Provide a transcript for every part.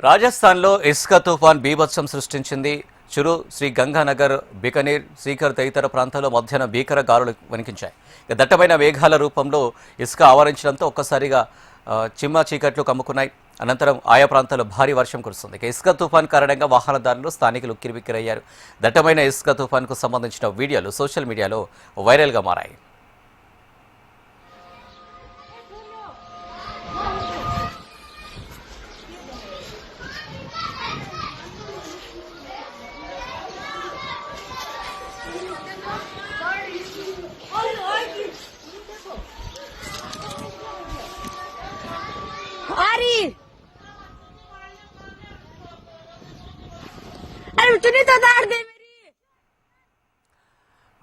రాజస్థాన్లో ఇసుక తుఫాన్ బీభత్సం సృష్టించింది. చురు, శ్రీ గంగానగర్, బికనీర్, సీకర్ తదితర ప్రాంతాల్లో మధ్యాహ్నం భీకర గాలులు వణికించాయి. దట్టమైన మేఘాల రూపంలో ఇసుక ఆవరించడంతో ఒక్కసారిగా చిమ్మ చీకట్లు కమ్ముకున్నాయి. అనంతరం ఆయా ప్రాంతాల్లో భారీ వర్షం కురుస్తుంది. ఇసుక తుఫాన్ కారణంగా వాహనదారులు, స్థానికులు ఉక్కిరిబిక్కిరయ్యారు. దట్టమైన ఇసుక తుఫాన్కు సంబంధించిన వీడియోలు సోషల్ మీడియాలో వైరల్గా మారాయి.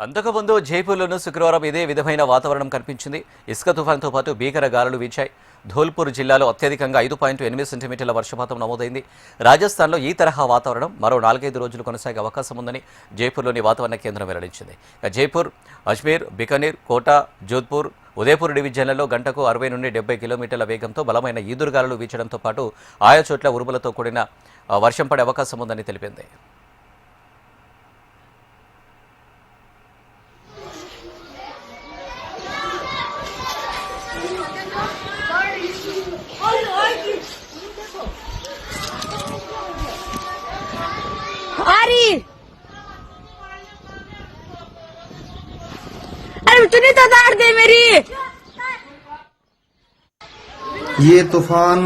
అంతకుముందు జైపూర్లోనూ శుక్రవారం ఇదే విధమైన వాతావరణం కనిపించింది. ఇసుక తుఫాన్తో పాటు భీకర గాలులు వీచాయి. ధోల్పూర్ జిల్లాలో అత్యధికంగా 5.8 సెంటీమీటర్ల వర్షపాతం నమోదైంది. రాజస్థాన్లో ఈ తరహా వాతావరణం మరో 4-5 రోజులు కొనసాగే అవకాశం ఉందని జైపూర్లోని వాతావరణ కేంద్రం వెల్లడించింది. జైపూర్, అజ్మీర్, బికనీర్, కోటా, జోధ్పూర్, ఉదయపూర్ డివిజన్లలో గంటకు 60 నుండి 70 కిలోమీటర్ల వేగంతో బలమైన ఈదురుగాలులు వీచడంతో పాటు ఆయా చోట్ల ఉరుములతో కూడిన వర్షం పడే అవకాశం ఉందని తెలిపింది. ये तूफान